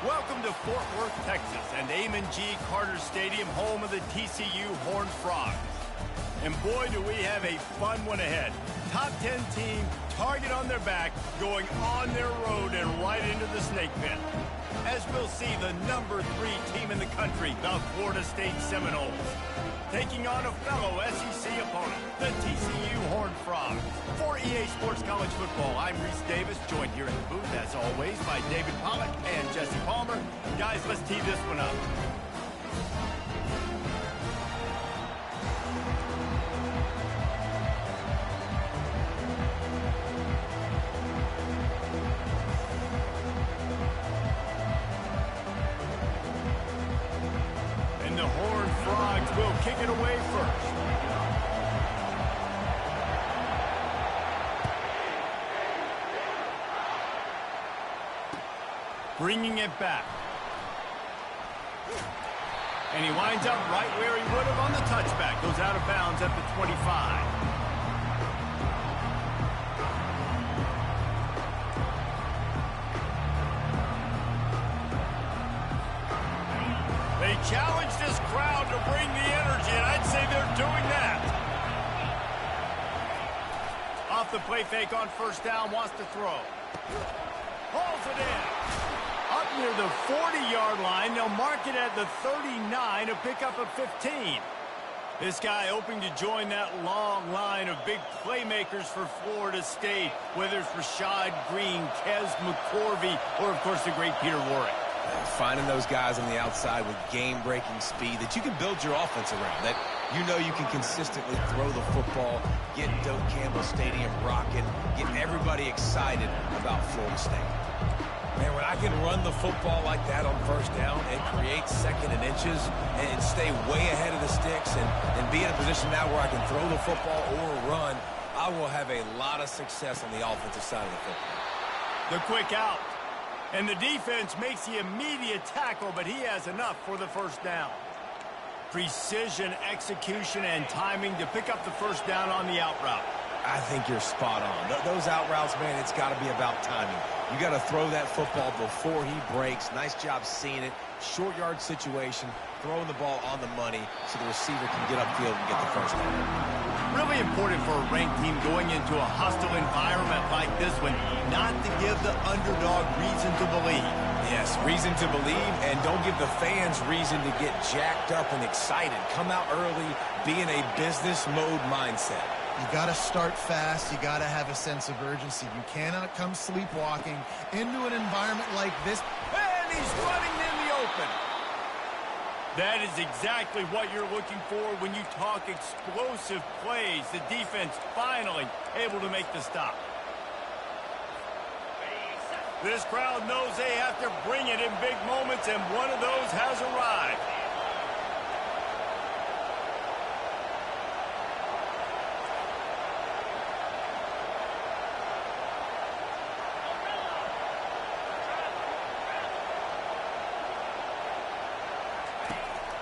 Welcome to Fort Worth, Texas, and Amon G. Carter Stadium, home of the TCU Horned Frogs. And boy, do we have a fun one ahead. Top 10 team, target on their back, going on their road and right into the snake pit. As we'll see, the number 3 team in the country, the Florida State Seminoles, taking on a fellow SEC opponent, the TCU Horned Frogs. For EA Sports College Football, I'm Reese Davis, joined here in the booth, as always, by David Pollack and Jesse Palmer. Guys, let's tee this one up. And the Horned Frogs will kick it away first. Bringing it back. And he winds up right where he would have on the touchback. Goes out of bounds at the 25. They challenge this crowd to bring the energy, and I'd say they're doing that. Off the play fake on first down, wants to throw. Hauls it in. Up near the 40-yard line, they'll mark it at the 39 to pick up a 15. This guy hoping to join that long line of big playmakers for Florida State, whether it's Rashad Green, Kez McCorvey, or, of course, the great Peter Warrick. Finding those guys on the outside with game-breaking speed that you can build your offense around, that you know you can consistently throw the football, get Doak Campbell Stadium rocking, get everybody excited about Florida State. Man, when I can run the football like that on first down and create second and inches and stay way ahead of the sticks and be in a position now where I can throw the football or run, I will have a lot of success on the offensive side of the football. The quick out. And the defense makes the immediate tackle, but he has enough for the first down. Precision, execution, and timing to pick up the first down on the out route. I think you're spot on. Those out routes, man, it's got to be about timing. You got to throw that football before he breaks. Nice job seeing it. Short yard situation, throwing the ball on the money so the receiver can get upfield and get the first down. Really important for a ranked team going into a hostile environment like this one, not to give the underdog reason to believe. Yes, reason to believe, and don't give the fans reason to get jacked up and excited. Come out early, be in a business mode mindset. You got to start fast. You got to have a sense of urgency. You cannot come sleepwalking into an environment like this. And he's running in the open. That is exactly what you're looking for when you talk explosive plays. The defense finally able to make the stop. This crowd knows they have to bring it in big moments, and one of those has arrived.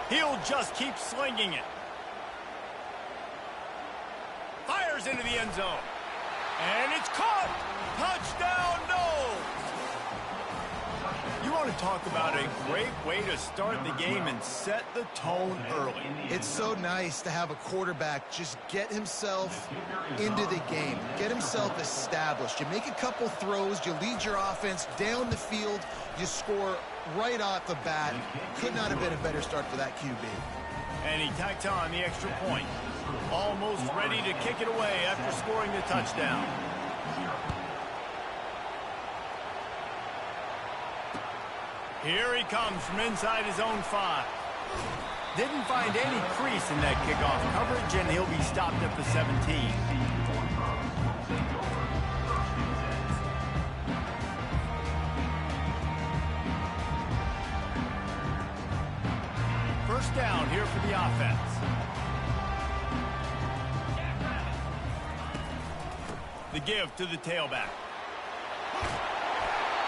He'll just keep slinging it. Fires into the end zone. And it's caught. Touchdown, no. You want to talk about a great way to start the game and set the tone early. It's so nice to have a quarterback just get himself into the game, get himself established. You make a couple throws, you lead your offense down the field, you score right off the bat. Could not have been a better start for that QB. And he tacked on the extra point. Almost ready to kick it away after scoring the touchdown. Here he comes from inside his own 5. Didn't find any crease in that kickoff coverage, and he'll be stopped at the 17. First down here for the offense. The give to the tailback.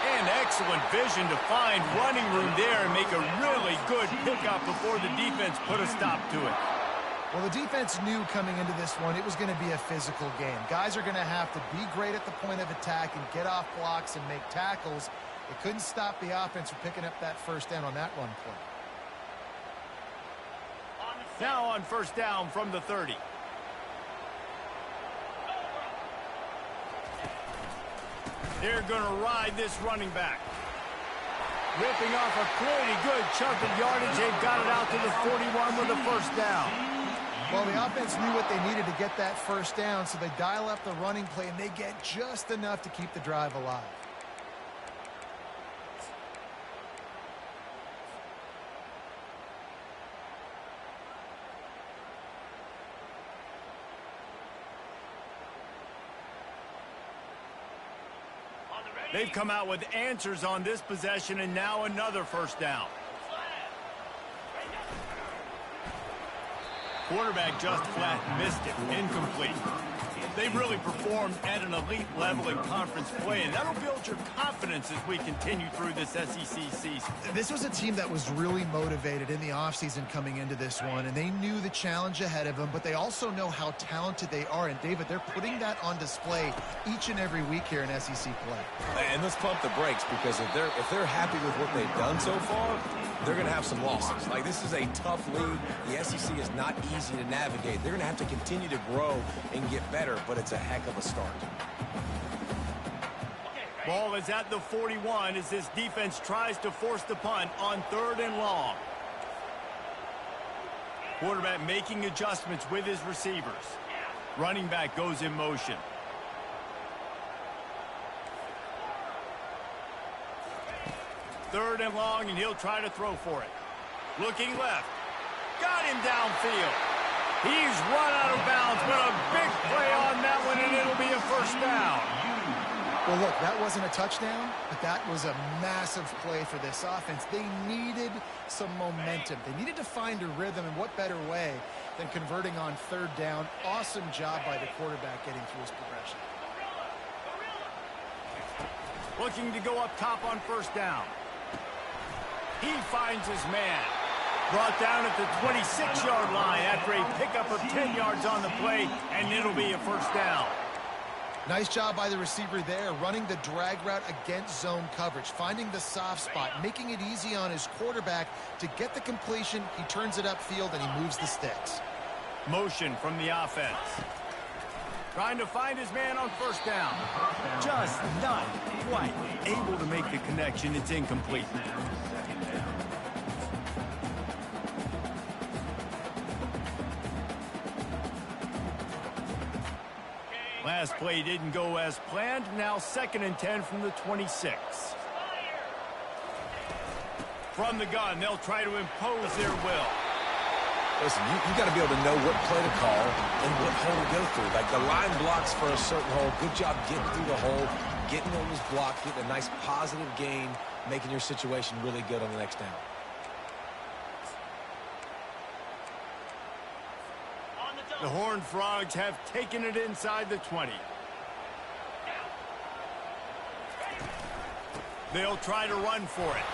And excellent vision to find running room there and make a really good pickup before the defense put a stop to it. Well, the defense knew coming into this one it was going to be a physical game. Guys are going to have to be great at the point of attack and get off blocks and make tackles. They couldn't stop the offense from picking up that first down on that run play. Now on first down from the 30. They're going to ride this running back. Ripping off a pretty good chunk of yardage. They've got it out to the 41 with a first down. Well, the offense knew what they needed to get that first down, so they dial up the running play, and they get just enough to keep the drive alive. They've come out with answers on this possession, and now another first down. Quarterback just flat missed it. Incomplete. They've really performed at an elite level in conference play, and that'll build your confidence as we continue through this SEC season. This was a team that was really motivated in the offseason coming into this one, and they knew the challenge ahead of them, but they also know how talented they are. And, David, they're putting that on display each and every week here in SEC play. And let's pump the brakes, because if they're happy with what they've done so far, they're going to have some losses. Like, this is a tough league. The SEC is not easy to navigate. They're going to have to continue to grow and get better, but it's a heck of a start. Ball is at the 41 as this defense tries to force the punt on 3rd and long. Quarterback making adjustments with his receivers. Running back goes in motion. Third and long, and he'll try to throw for it. Looking left. Got him downfield. He's run out of bounds, but a big play on that one, and it'll be a first down. Well, look, that wasn't a touchdown, but that was a massive play for this offense. They needed some momentum. They needed to find a rhythm, and what better way than converting on 3rd down. Awesome job by the quarterback getting through his progression. Looking to go up top on first down. He finds his man. Brought down at the 26-yard line after a pickup of 10 yards on the play, and it'll be a first down. Nice job by the receiver there, running the drag route against zone coverage, finding the soft spot, making it easy on his quarterback to get the completion. He turns it upfield, and he moves the sticks. Motion from the offense. Trying to find his man on first down. Just not quite able to make the connection. It's incomplete. Last play didn't go as planned. Now 2nd and 10 from the 26. From the gun, they'll try to impose their will. Listen, you got to be able to know what play to call and what hole to go through. Like, the line blocks for a certain hole. Good job getting through the hole, getting on this block, getting a nice positive gain, making your situation really good on the next down. The Horned Frogs have taken it inside the 20. They'll try to run for it.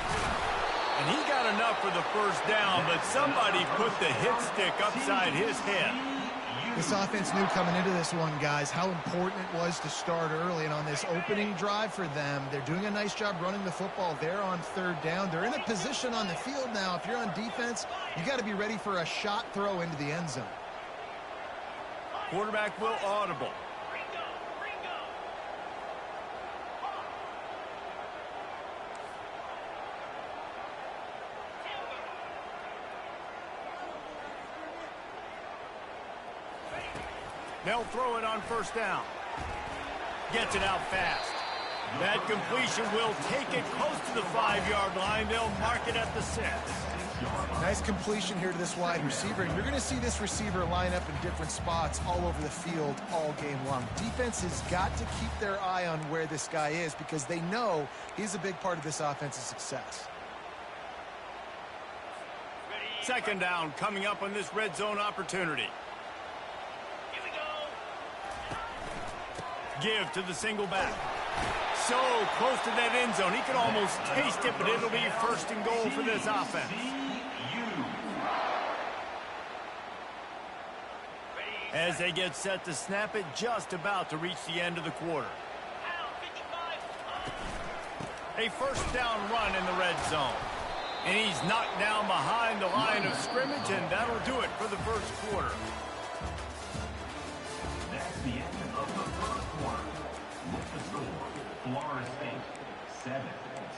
And he got enough for the first down, but somebody put the hit stick upside his head. This offense knew coming into this one, guys, how important it was to start early. And on this opening drive for them, they're doing a nice job running the football. They're on 3rd down. They're in a position on the field now. If you're on defense, you got to be ready for a shot throw into the end zone. Quarterback will audible. They'll throw it on first down. Gets it out fast. That completion will take it close to the 5-yard line. They'll mark it at the 6. Nice completion here to this wide receiver, and you're going to see this receiver line up in different spots all over the field all game long. Defense has got to keep their eye on where this guy is because they know he's a big part of this offense's success. 2nd down coming up on this red zone opportunity. Give to the single back. So close to that end zone. He could almost taste it, but it'll be 1st and goal for this offense. As they get set to snap it, just about to reach the end of the quarter. A first down run in the red zone. And he's knocked down behind the line of scrimmage, and that'll do it for the first quarter. That's the end of the first quarter. With the score, Florida State 7,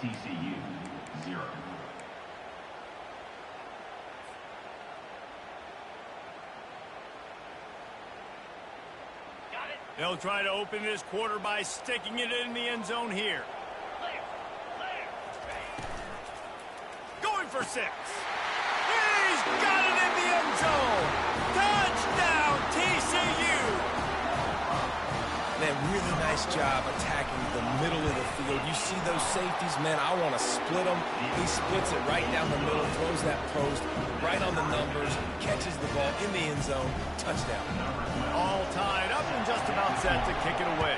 TCU 0. They'll try to open this quarter by sticking it in the end zone here. Going for 6. He's got it in the end zone. Touchdown, TCU. Man, really nice job attacking the middle of the field. You see those safeties, man, I want to split them. He splits it right down the middle, throws that post right on the numbers, catches the ball in the end zone, touchdown. All tied up and just about set to kick it away.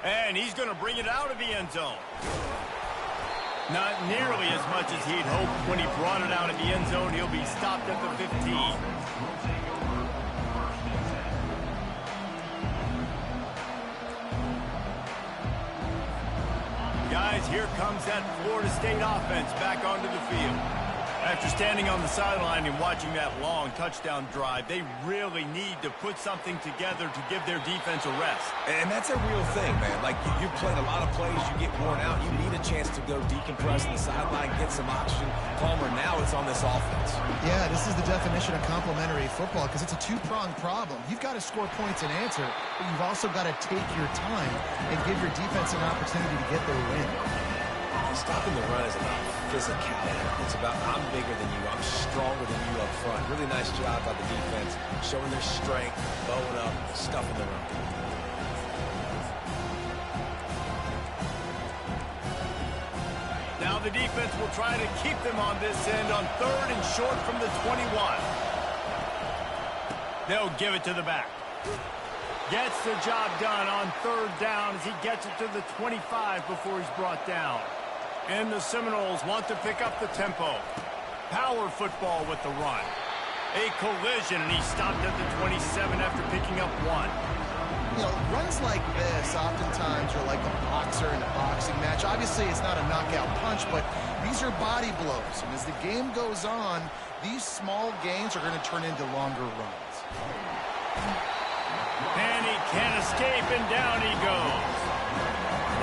And he's going to bring it out of the end zone. Not nearly as much as he'd hoped when he brought it out of the end zone. He'll be stopped at the 15. Guys, here comes that Florida State offense back onto the field. After standing on the sideline and watching that long touchdown drive, they really need to put something together to give their defense a rest. And that's a real thing, man. Like, you've played a lot of plays, you get worn out, you need a chance to go decompress on the sideline, get some oxygen. Palmer, now it's on this offense. Yeah, this is the definition of complementary football because it's a two-pronged problem. You've got to score points and answer, but you've also got to take your time and give your defense an opportunity to get their win. Stopping the run is about physicality. It's about I'm bigger than you, I'm stronger than you up front. Really nice job by the defense, showing their strength, bowing up, stuffing the run. Now the defense will try to keep them on this end on 3rd and short from the 21. They'll give it to the back. Gets the job done on 3rd down as he gets it to the 25 before he's brought down. And the Seminoles want to pick up the tempo. Power football with the run. A collision, and he's stopped at the 27 after picking up 1. You know, runs like this oftentimes are like a boxer in a boxing match. Obviously, it's not a knockout punch, but these are body blows. And as the game goes on, these small gains are going to turn into longer runs. And he can't escape, and down he goes.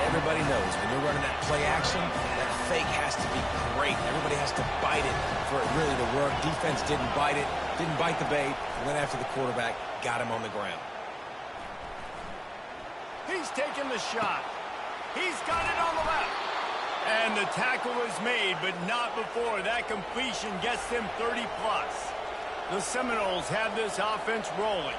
Everybody knows when you're running that play action, that fake has to be great. Everybody has to bite it for it really to work. Defense didn't bite it, didn't bite the bait, went after the quarterback, got him on the ground. He's taking the shot. He's got it on the left. And the tackle is made, but not before that completion gets them 30+. The Seminoles have this offense rolling.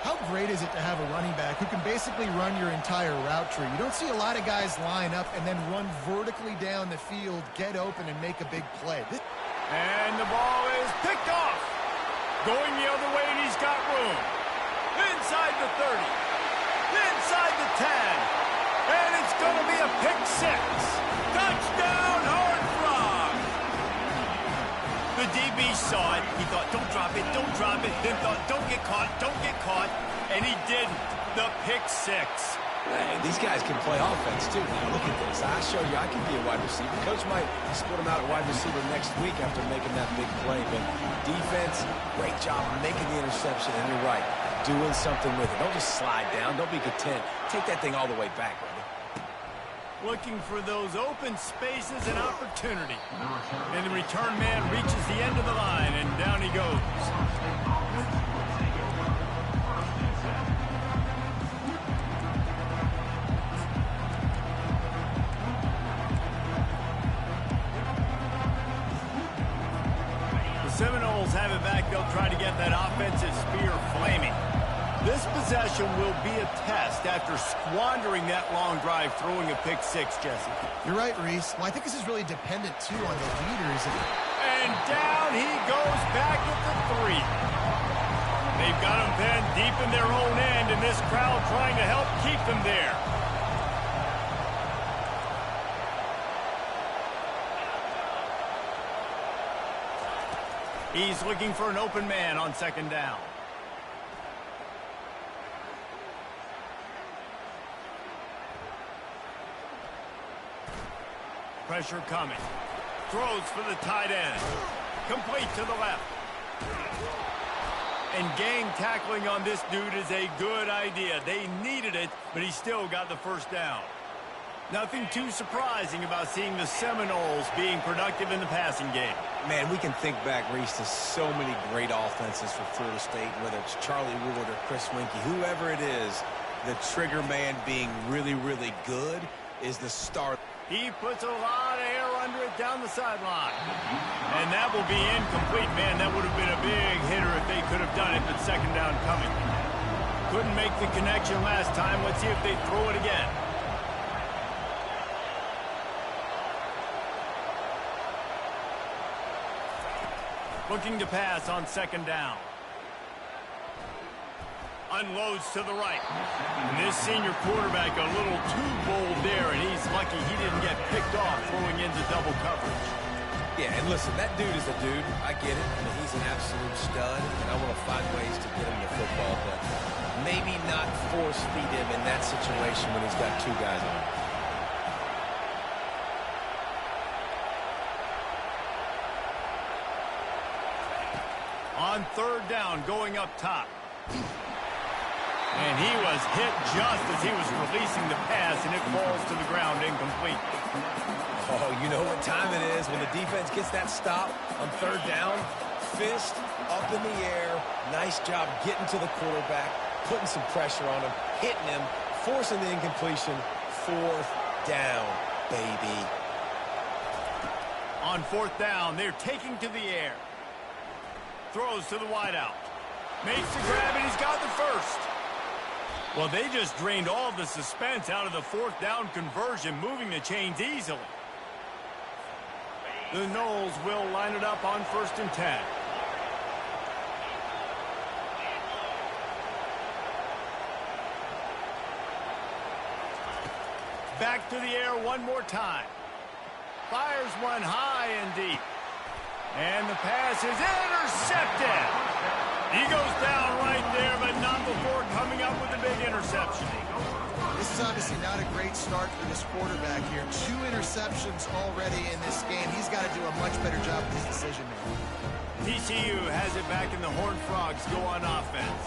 How great is it to have a running back who can basically run your entire route tree? You don't see a lot of guys line up and then run vertically down the field, get open, and make a big play. And the ball is picked off. Going the other way, and he's got room. Inside the 30. Inside the 10. And it's going to be a pick 6. Touchdown, Horned Frogs. The DB saw it. He thought, don't drop it, don't drop it. Then thought, don't get caught, don't get caught. And he did the pick 6. Hey, these guys can play offense, too. Now, look at this. I show you I can be a wide receiver. Coach might split him out at wide receiver next week after making that big play. But defense, great job making the interception. And you're right, doing something with it. Don't just slide down. Don't be content. Take that thing all the way back, brother. Looking for those open spaces and opportunity. And the return man reaches the end of the line, and down he goes. The Seminoles have it back. They'll try to get that offensive spear flaming. This possession will be a test after squandering that long drive, throwing a pick 6, Jesse. You're right, Reese. Well, I think this is really dependent, too, on the leaders. And down he goes back at the 3. They've got him pinned deep in their own end, and this crowd trying to help keep them there. He's looking for an open man on 2nd down. Pressure coming. Throws for the tight end. Complete to the left. And gang tackling on this dude is a good idea. They needed it, but he still got the first down. Nothing too surprising about seeing the Seminoles being productive in the passing game. Man, we can think back, Reese, to so many great offenses for Florida State, whether it's Charlie Ward or Chris Winkie, whoever it is, the trigger man being really, really good is the start. He puts a lot of air under it down the sideline. And that will be incomplete. Man, that would have been a big hitter if they could have done it, but second down coming. Couldn't make the connection last time. Let's see if they throw it again. Looking to pass on second down. Unloads to the right. And this senior quarterback a little too bold there, and he's lucky he didn't get picked off throwing into double coverage. Yeah, and listen, that dude is a dude. I get it. I mean, he's an absolute stud, and I want to find ways to get him the football, but maybe not force feed him in that situation when he's got two guys on him. On third down, going up top. And he was hit just as he was releasing the pass, and it falls to the ground incomplete. Oh, you know what time it is when the defense gets that stop on third down. Fist up in the air. Nice job getting to the quarterback, putting some pressure on him, hitting him, forcing the incompletion. Fourth down, baby. On fourth down, they're taking to the air. Throws to the wideout. Makes the grab, and he's got the first. Well, they just drained all the suspense out of the fourth down conversion, moving the chains easily. The Noles will line it up on 1st and 10. Back to the air one more time. Fires one high and deep. And the pass is intercepted. He goes down right there, but not before coming up with a big interception. This is obviously not a great start for this quarterback here. 2 interceptions already in this game. He's got to do a much better job with his decision-making. TCU has it back, and the Horned Frogs go on offense.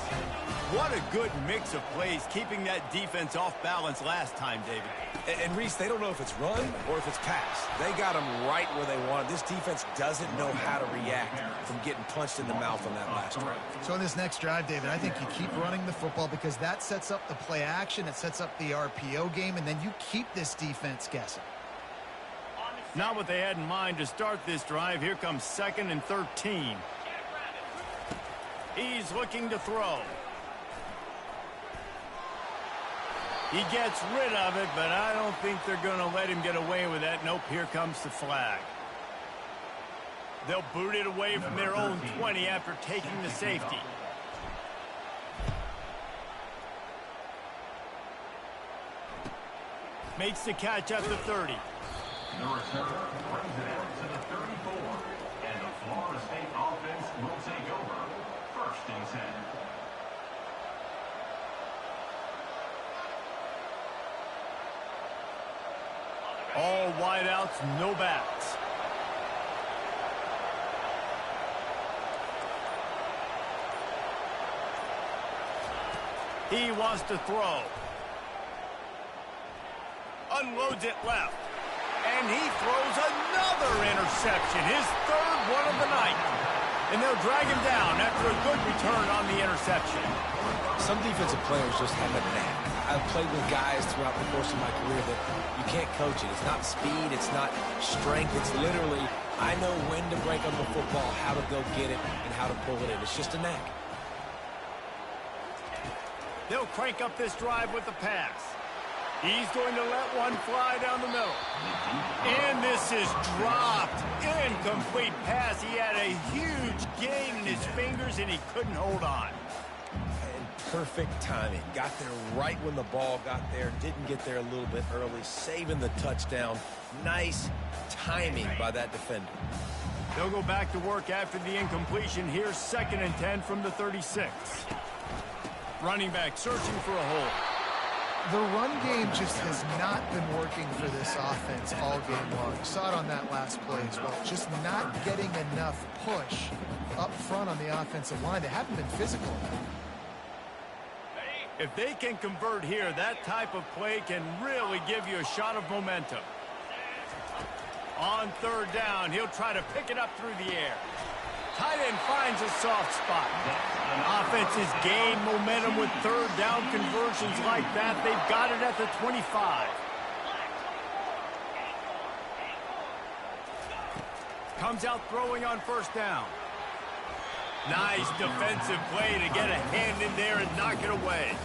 What a good mix of plays, keeping that defense off balance last time, David. And Reese, they don't know if it's run or if it's pass. They got them right where they want. This defense doesn't know how to react from getting punched in the mouth on that last drive. So in this next drive, David, I think you keep running the football because that sets up the play action, it sets up the RPO game, and then you keep this defense guessing. Not what they had in mind to start this drive. Here comes 2nd and 13. He's looking to throw. He gets rid of it, but I don't think they're going to let him get away with that. Nope, here comes the flag. They'll boot it away from their own 20 after taking the safety. Makes the catch at the 30. The returner brings it out to the 34. And the Florida State offense will take over 1st and 10. All wideouts, no backs. He wants to throw. Unloads it left. And he throws another interception, his 3rd one of the night. And they'll drag him down after a good return on the interception. Some defensive players just have a knack. I've played with guys throughout the course of my career that you can't coach it. It's not speed, it's not strength. It's literally, I know when to break up the football, how to go get it, and how to pull it in. It's just a knack. They'll crank up this drive with the pass. He's going to let one fly down the middle. And this is dropped. Incomplete pass. He had a huge gain in his fingers, and he couldn't hold on. And perfect timing. Got there right when the ball got there. Didn't get there a little bit early. Saving the touchdown. Nice timing by that defender. They'll go back to work after the incompletion. Here's 2nd and 10 from the 36. Running back searching for a hole. The run game just has not been working for this offense all game long. You saw it on that last play as well. Just not getting enough push up front on the offensive line. They haven't been physical. If they can convert here, that type of play can really give you a shot of momentum. On third down, he'll try to pick it up through the air. Tight end finds a soft spot. Offenses gain momentum with third down conversions like that. They've got it at the 25. Comes out throwing on first down. Nice defensive play to get a hand in there and knock it away.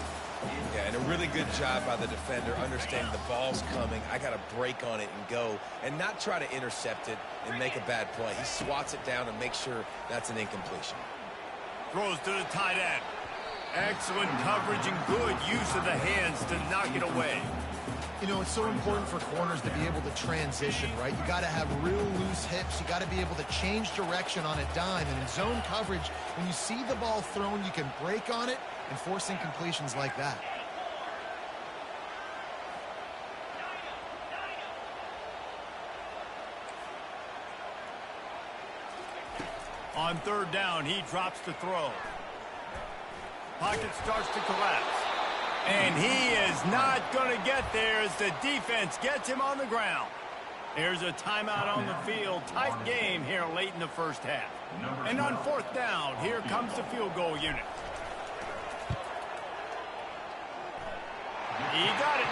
Yeah, and a really good job by the defender understanding the ball's coming. I got to break on it and go and not try to intercept it and make a bad play. He swats it down and makes sure that's an incompletion. Throws to the tight end. Excellent coverage and good use of the hands to knock it away. You know, it's so important for corners to be able to transition, right? You got to have real loose hips. You got to be able to change direction on a dime. And in zone coverage, when you see the ball thrown, you can break on it and force incompletions like that. On third down, he drops to throw. Pocket starts to collapse. And he is not going to get there as the defense gets him on the ground. There's a timeout on the field. Tight game here late in the first half. And on fourth down, here comes the field goal unit. He got it.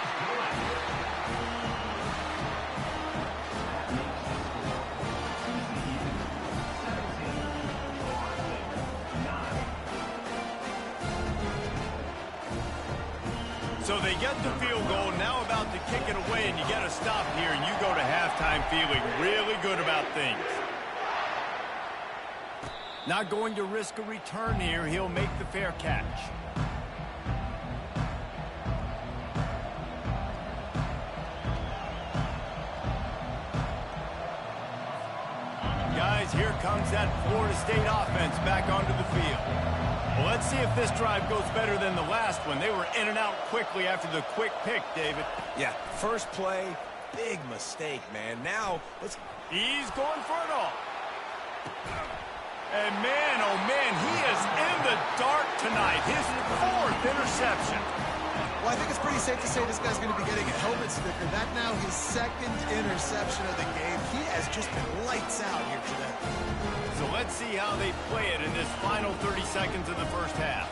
So they get the field goal, now about to kick it away, and you get a stop here, and you go to halftime feeling really good about things. Not going to risk a return here. He'll make the fair catch. Guys, here comes that Florida State offense back onto the field. Well, let's see if this drive goes better than the last one. They were in and out quickly after the quick pick, David. Yeah, first play, big mistake, man. Now, he's going for it all. And man, oh man, he is in the dark tonight. His fourth interception. Well, I think it's pretty safe to say this guy's going to be getting a helmet sticker. That now his second interception of the game. He has just been lights out here today. So let's see how they play it in this final 30 seconds of the first half.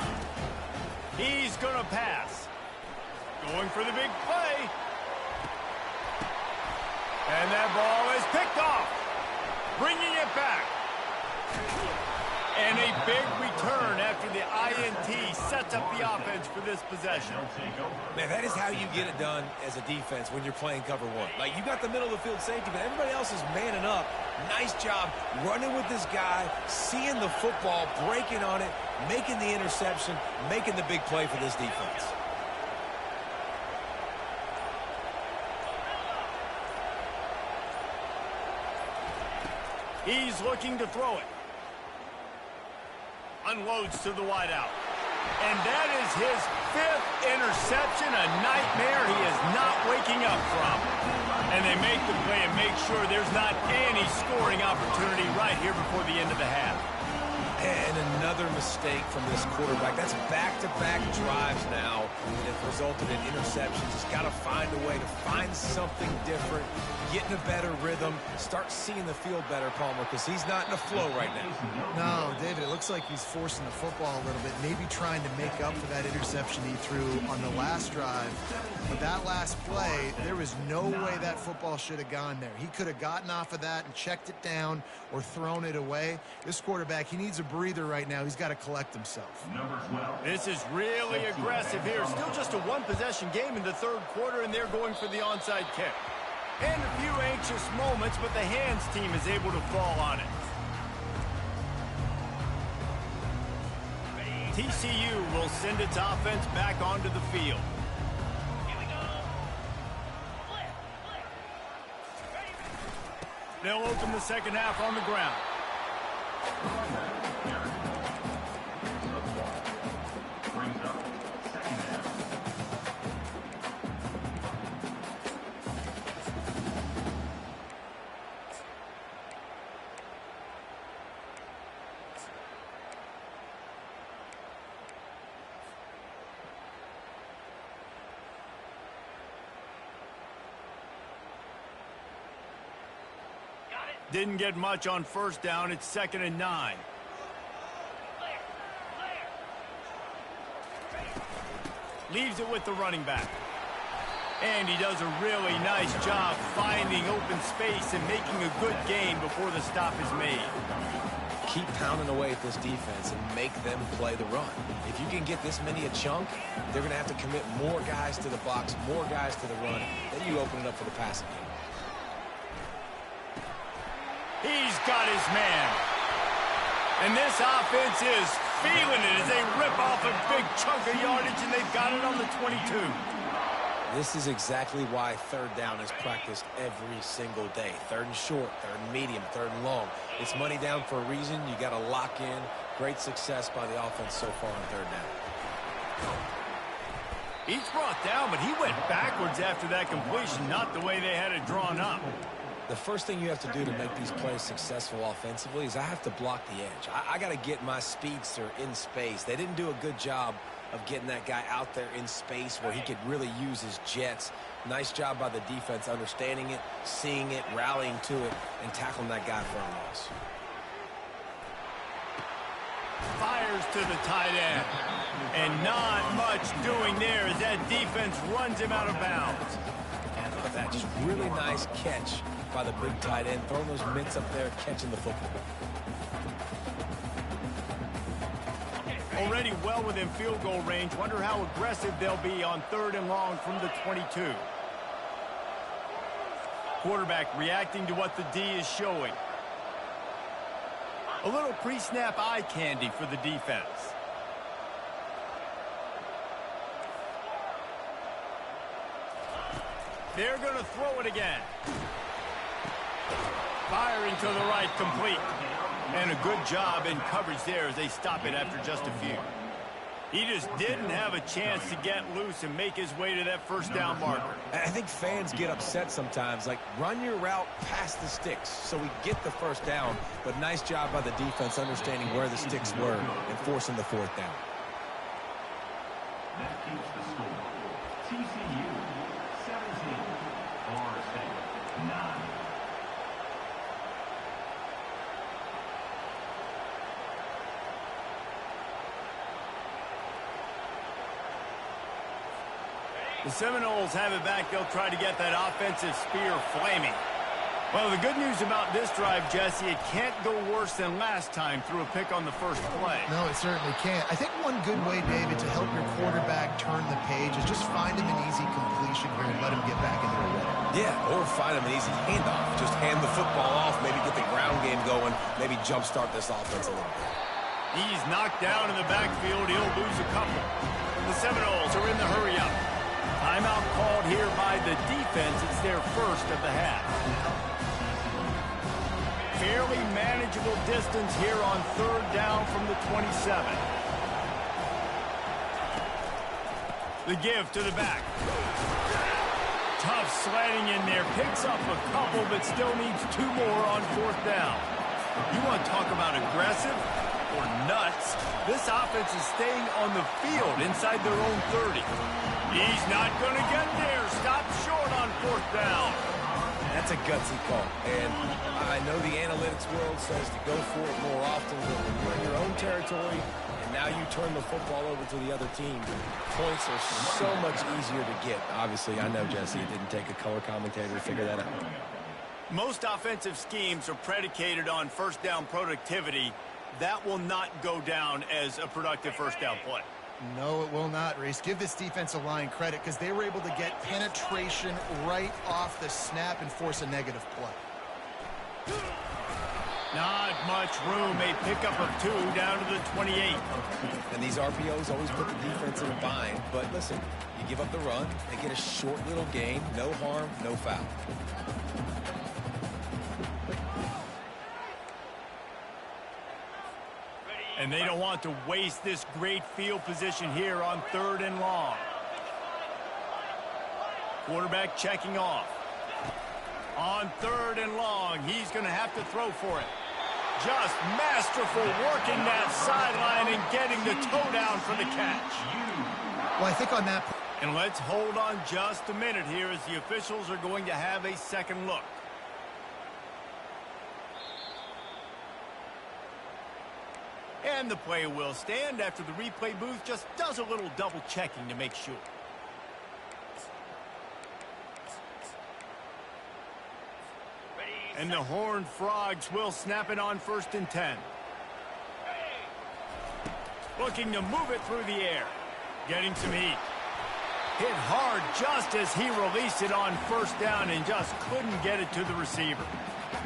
He's going to pass. Going for the big play. And that ball is picked off. Bringing it back. And a big return after the INT sets up the offense for this possession. Man, that is how you get it done as a defense when you're playing cover one. Like, you got the middle of the field safety, but everybody else is manning up. Nice job running with this guy, seeing the football, breaking on it, making the interception, making the big play for this defense. He's looking to throw it. Unloads to the wideout. And that is his fifth interception, a nightmare he is not waking up from. And they make the play and make sure there's not any scoring opportunity right here before the end of the half. And another mistake from this quarterback. That's back-to-back drives now that have resulted in interceptions. He's got to find a way to find something different, get in a better rhythm, start seeing the field better, Palmer, because he's not in a flow right now. No, David, it looks like he's forcing the football a little bit, maybe trying to make up for that interception he threw on the last drive. But that last play, there was no way that football should have gone there. He could have gotten off of that and checked it down or thrown it away. This quarterback, he needs a breather right now. He's got to collect himself. This is really aggressive here. Still just a one-possession game in the third quarter, and they're going for the onside kick. And a few anxious moments, but the hands team is able to fall on it. TCU will send its offense back onto the field. They'll open the second half on the ground. Didn't get much on first down. It's 2nd and 9. Leaves it with the running back. And he does a really nice job finding open space and making a good gain before the stop is made. Keep pounding away at this defense and make them play the run. If you can get this many a chunk, they're going to have to commit more guys to the box, more guys to the run. Then you open it up for the passing game. He's got his man. And this offense is feeling it as they rip off a big chunk of yardage, and they've got it on the 22. This is exactly why third down is practiced every single day. Third and short, third and medium, third and long. It's money down for a reason. You got to lock in. Great success by the offense so far on third down. He's brought down, but he went backwards after that completion, not the way they had it drawn up. The first thing you have to do to make these plays successful offensively is I have to block the edge. I got to get my speedster in space. They didn't do a good job of getting that guy out there in space where he could really use his jets. Nice job by the defense understanding it, seeing it, rallying to it, and tackling that guy for a loss. Fires to the tight end. And not much doing there as that defense runs him out of bounds. And look at that, just really nice catch by the big tight end, throwing those mitts up there, catching the football. Already well within field goal range. Wonder how aggressive they'll be on 3rd and long from the 22. Quarterback reacting to what the D is showing. A little pre-snap eye candy for the defense. They're going to throw it again. Firing to the right, complete. And a good job in coverage there as they stop it after just a few. He just didn't have a chance to get loose and make his way to that first down marker. I think fans get upset sometimes, like run your route past the sticks so we get the first down, but nice job by the defense understanding where the sticks were and forcing the 4th down. That keeps the score. TCU 17, Florida State 9. The Seminoles have it back. They'll try to get that offensive spear flaming. Well, the good news about this drive, Jesse, it can't go worse than last time through a pick on the first play. No, it certainly can't. I think one good way, David, to help your quarterback turn the page is just find him an easy completion here and let him get back into the rhythm. Yeah, or find him an easy handoff. Just hand the football off, maybe get the ground game going, maybe jumpstart this offense a little bit. He's knocked down in the backfield. He'll lose a couple. The Seminoles are in the hurry-up. Timeout called here by the defense. It's their first of the half. Fairly manageable distance here on 3rd down from the 27. The give to the back. Tough slanting in there. Picks up a couple, but still needs 2 more on 4th down. You want to talk about aggressive or nuts? This offense is staying on the field inside their own 30. He's not going to get there. Stop short on 4th down. That's a gutsy call. And I know the analytics world says to go for it more often, but when you're in your own territory and now you turn the football over to the other team, points are so much easier to get. Obviously, I know, Jesse, it didn't take a color commentator to figure that out. Most offensive schemes are predicated on first down productivity. That will not go down as a productive first down play. No, it will not, Reese. Give this defensive line credit because they were able to get penetration right off the snap and force a negative play. Not much room. A pickup of 2 down to the 28. And these RPOs always put the defense in a bind. But listen, you give up the run, they get a short little gain, no harm, no foul. And they don't want to waste this great field position here on 3rd and long. Quarterback checking off. On 3rd and long, he's going to have to throw for it. Just masterful working that sideline and getting the toe down for the catch. Well, I think on that... And let's hold on just a minute here as the officials are going to have a second look. And the play will stand after the replay booth just does a little double checking to make sure. And the Horned Frogs will snap it on 1st and 10. Looking to move it through the air. Getting some heat. Hit hard just as he released it on 1st down and just couldn't get it to the receiver.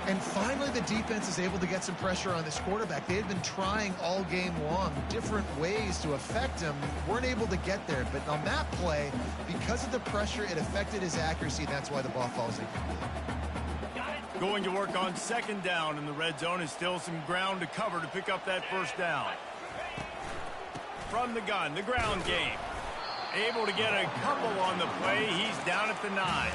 And finally, the defense is able to get some pressure on this quarterback. They had been trying all game long different ways to affect him. Weren't able to get there. But on that play, because of the pressure, it affected his accuracy. That's why the ball falls incomplete. Going to work on 2nd down, and the red zone is still some ground to cover to pick up that 1st down. From the gun, the ground game. Able to get a couple on the play. He's down at the 9.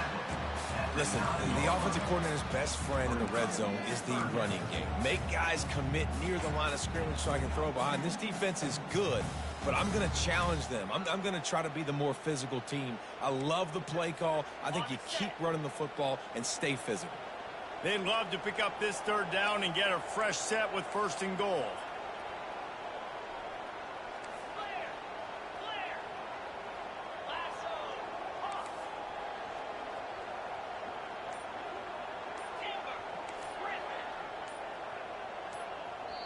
Listen, the offensive coordinator's best friend in the red zone is the running game. Make guys commit near the line of scrimmage so I can throw behind. This defense is good, but I'm going to challenge them. I'm going to try to be the more physical team. I love the play call. I think you keep running the football and stay physical. They'd love to pick up this 3rd down and get a fresh set with 1st and goal.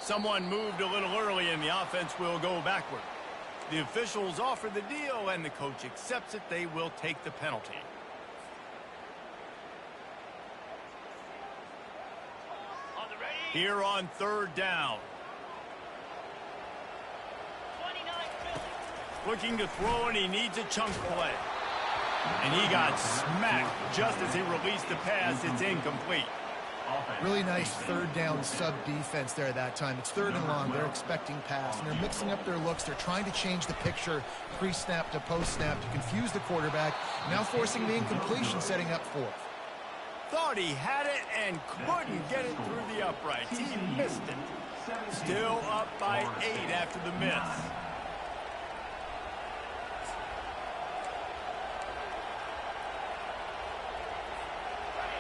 Someone moved a little early and the offense will go backward. The officials offer the deal and the coach accepts it. They will take the penalty. Here on 3rd down. Looking to throw, and he needs a chunk play. And he got smacked just as he released the pass. It's incomplete. Really nice 3rd down sub defense there that time. It's 3rd and long. They're expecting pass, and they're mixing up their looks. They're trying to change the picture pre-snap to post-snap to confuse the quarterback. Now forcing the incompletion, setting up 4th. Thought he had it and couldn't get it through the uprights. He missed it. Still up by 8 after the miss.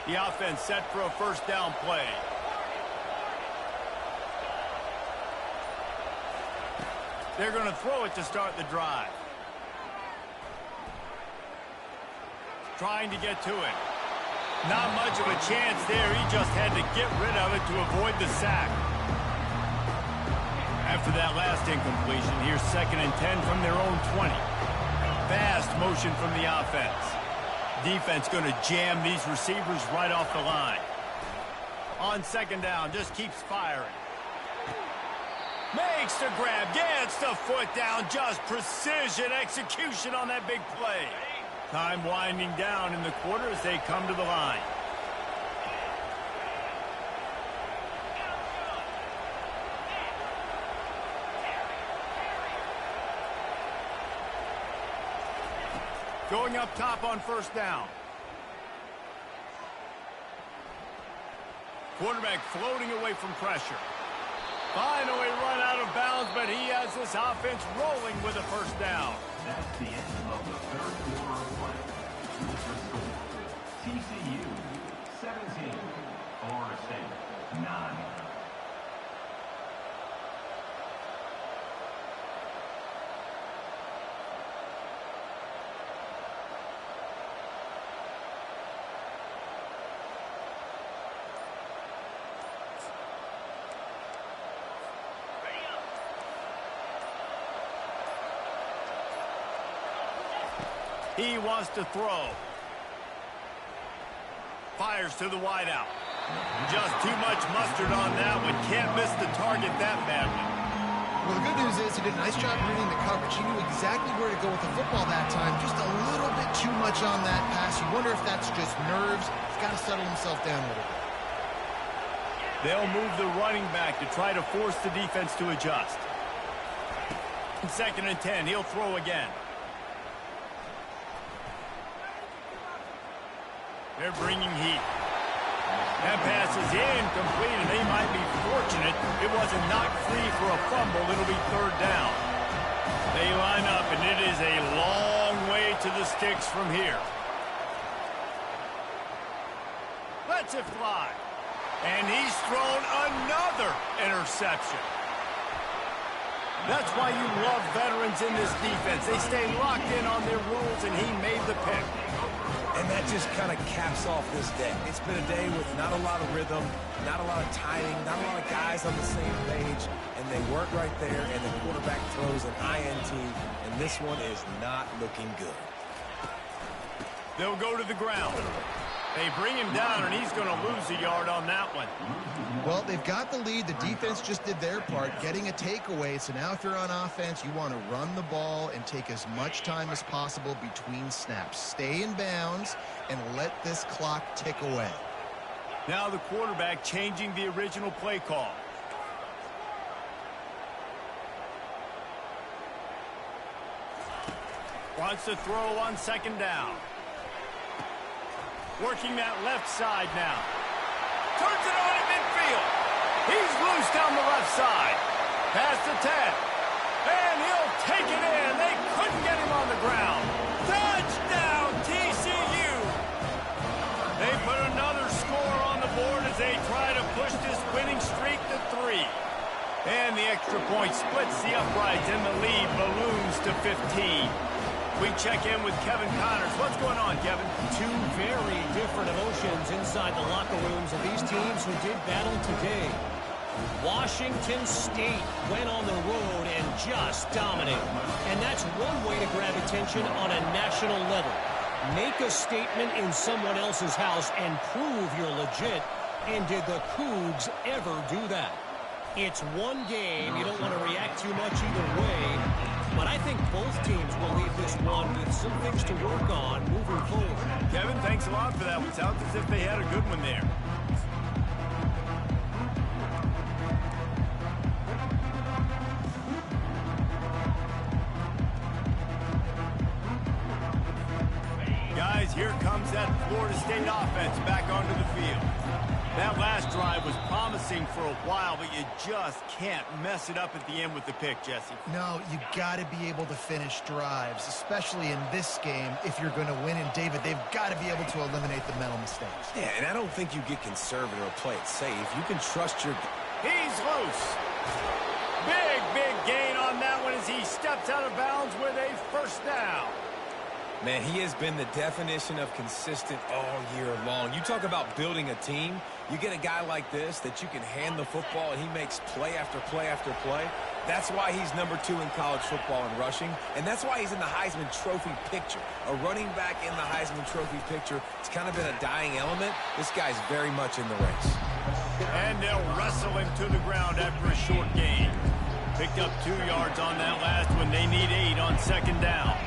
The offense set for a 1st down play. They're going to throw it to start the drive. Trying to get to it. Not much of a chance there. He just had to get rid of it to avoid the sack. After that last incompletion, here's 2nd and 10 from their own 20. Fast motion from the offense. Defense going to jam these receivers right off the line. On 2nd down, just keeps firing. Makes the grab, gets the foot down. Just precision execution on that big play. Time winding down in the quarter as they come to the line. Going up top on 1st down. Quarterback floating away from pressure. Finally run out of bounds, but he has this offense rolling with a 1st down. That's the end of the 3rd quarter of play. With the score, TCU 17, Florida State 9. He wants to throw. Fires to the wideout. Just too much mustard on that one. Can't miss the target that badly. Well, the good news is he did a nice job reading the coverage. He knew exactly where to go with the football that time. Just a little bit too much on that pass. You wonder if that's just nerves. He's got to settle himself down a little bit. They'll move the running back to try to force the defense to adjust. 2nd and 10. He'll throw again. They're bringing heat. That pass is incomplete, and they might be fortunate it wasn't knocked free for a fumble. It'll be 3rd down. They line up, and it is a long way to the sticks from here. Lets it fly. And he's thrown another interception. That's why you love veterans in this defense. They stay locked in on their rules, and he made the pick. And that just kind of caps off this day. It's been a day with not a lot of rhythm, not a lot of timing, not a lot of guys on the same page, and they weren't right there, and the quarterback throws an INT, and this one is not looking good. They'll go to the ground. They bring him down, and he's going to lose a yard on that one. Well, they've got the lead. The defense just did their part, getting a takeaway. So now if you're on offense, you want to run the ball and take as much time as possible between snaps. Stay in bounds and let this clock tick away. Now the quarterback changing the original play call. Wants to throw on second down. Working that left side now. Turns it on in midfield. He's loose down the left side. Past the 10. And he'll take it in. They couldn't get him on the ground. Touchdown, TCU. They put another score on the board as they try to push this winning streak to 3. And the extra point splits the uprights, and the lead balloons to 15. We check in with Kevin Connors. What's going on, Kevin? Two very different emotions inside the locker rooms of these teams who did battle today. Washington State went on the road and just dominated. And that's one way to grab attention on a national level. Make a statement in someone else's house and prove you're legit. And did the Cougs ever do that? It's one game. You don't want to react too much either way. But I think both teams will leave this one with some things to work on moving forward. Kevin, thanks a lot for that one. Sounds as if they had a good one there. Guys, here comes that Florida State offense back onto the field. That last drive was promising for a while, but you just can't mess it up at the end with the pick, Jesse. No, you got to be able to finish drives, especially in this game if you're going to win. And, David, they've got to be able to eliminate the mental mistakes. Yeah, and I don't think you get conservative or play it safe. You can trust your... He's loose. Big gain on that one as he steps out of bounds with a first down. Man, he has been the definition of consistent all year long. You talk about building a team. You get a guy like this that you can hand the football and he makes play after play after play. That's why he's number 2 in college football in rushing, and that's why he's in the Heisman Trophy picture. A running back in the Heisman Trophy picture. It's kind of been a dying element. This guy's very much in the race. And they'll wrestle him to the ground after a short gain. Picked up 2 yards on that last one. They need 8 on second down.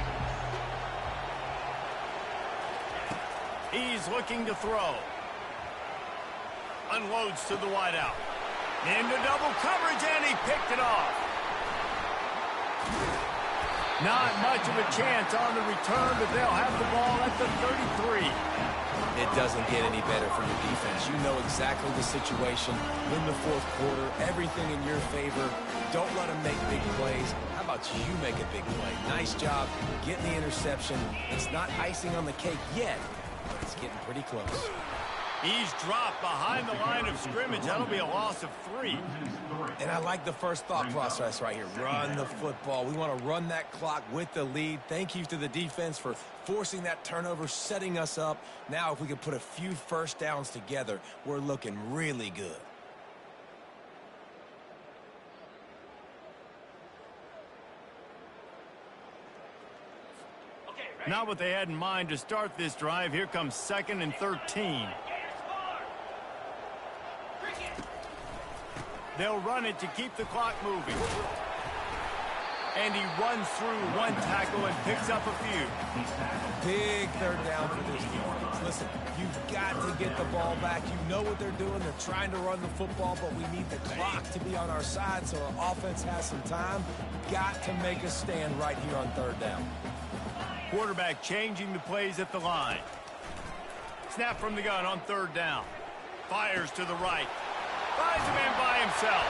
He's looking to throw. Unloads to the wideout. Into double coverage, and he picked it off. Not much of a chance on the return, but they'll have the ball at the 33. It doesn't get any better for your defense. You know exactly the situation. Win the fourth quarter, everything in your favor. Don't let them make big plays. How about you make a big play? Nice job getting the interception. It's not icing on the cake yet, but it's getting pretty close. He's dropped behind the line of scrimmage. That'll be a loss of 3. And I like the first thought process right here. Run the football. We want to run that clock with the lead. Thank you to the defense for forcing that turnover, setting us up. Now if we can put a few first downs together, we're looking really good. Not what they had in mind to start this drive. Here comes 2nd and 13. They'll run it to keep the clock moving. And he runs through 1 tackle and picks up a few. Big third down for this defense. Listen, you've got to get the ball back. You know what they're doing. They're trying to run the football, but we need the clock to be on our side so our offense has some time. Got to make a stand right here on third down. Quarterback changing the plays at the line. Snap from the gun on third down. Fires to the right. Finds a man by himself.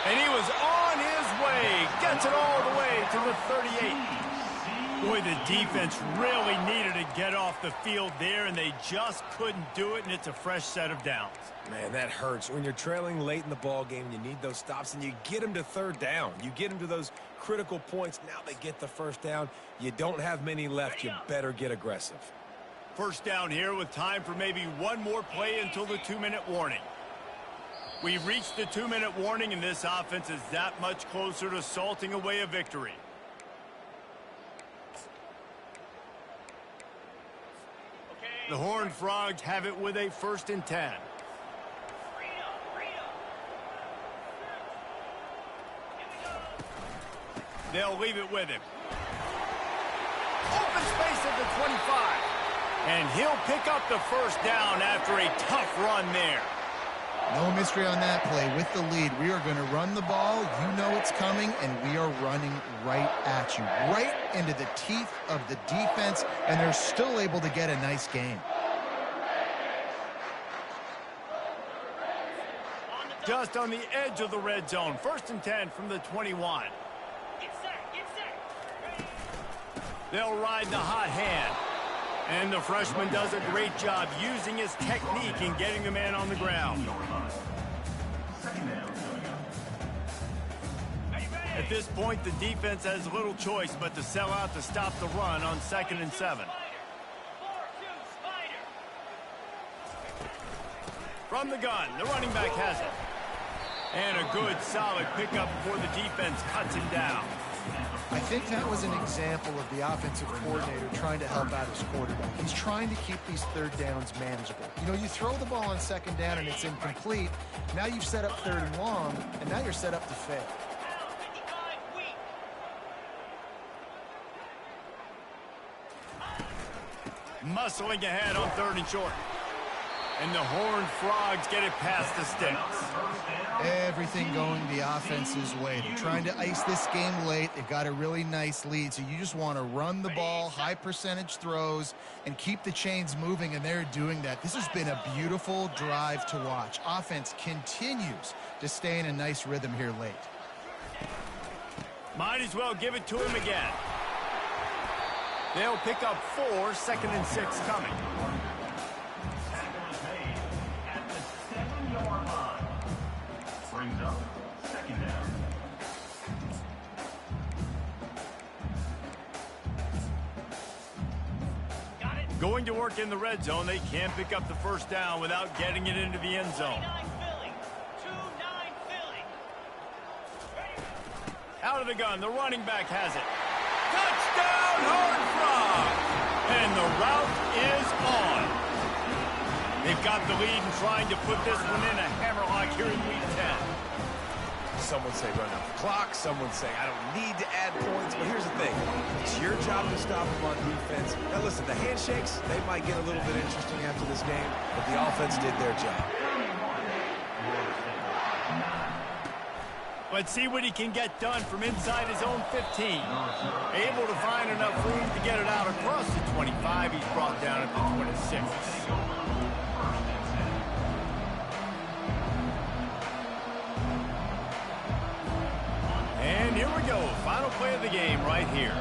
And he was on his way. Gets it all the way to the 38. Boy, the defense really needed to get off the field there, and they just couldn't do it, and it's a fresh set of downs. Man, that hurts. When you're trailing late in the ball game, you need those stops, and you get them to third down. You get them to those critical points. Now they get the first down. You don't have many left. You better get aggressive. First down here with time for maybe one more play until the 2-minute warning. We've reached the 2-minute warning, and this offense is that much closer to salting away a victory. The Horned Frogs have it with a 1st and 10. They'll leave it with him. Open space at the 25. And he'll pick up the first down after a tough run there. No mystery on that play. With the lead, we are going to run the ball. You know it's coming, and we are running right at you, right into the teeth of the defense, and they're still able to get a nice gain. Just on the edge of the red zone. 1st and 10 from the 21. They'll ride the hot hand. And the freshman does a great job using his technique in getting the man on the ground. At this point, the defense has little choice but to sell out to stop the run on 2nd and 7. From the gun, the running back has it. And a good, solid pickup before the defense cuts him down. I think that was an example of the offensive coordinator trying to help out his quarterback. He's trying to keep these third downs manageable. You know, you throw the ball on 2nd down and it's incomplete. Now you've set up 3rd and long, and now you're set up to fail. Muscling ahead on 3rd and short. And the Horned Frogs get it past the sticks. Everything going the offense's way. They're trying to ice this game late. They've got a really nice lead, so you just want to run the ball, high percentage throws, and keep the chains moving, and they're doing that. This has been a beautiful drive to watch. Offense continues to stay in a nice rhythm here late. Might as well give it to him again. They'll pick up 4, 2nd and 6 coming. Brings up 2nd down. Going to work in the red zone, they can't pick up the first down without getting it into the end zone. Out of the gun, the running back has it. Touchdown, Horned Frogs! And the route is on. They've got the lead and trying to put this one in a hammerlock here in week 10. Some would say run out the clock. Some would say I don't need to add points. But here's the thing. It's your job to stop them on defense. Now, listen, the handshakes, they might get a little bit interesting after this game, but the offense did their job. Let's see what he can get done from inside his own 15. Able to find enough room to get it out across the 25. He's brought down at the 26. And here we go. Final play of the game right here.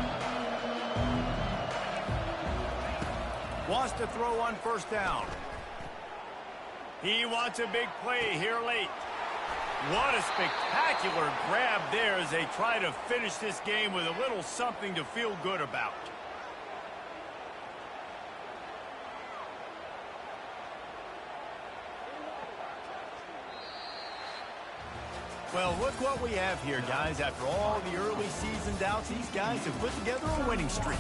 Wants to throw on 1st down. He wants a big play here late. What a spectacular grab there as they try to finish this game with a little something to feel good about. Well, look what we have here, guys. After all the early season doubts, these guys have put together a winning streak.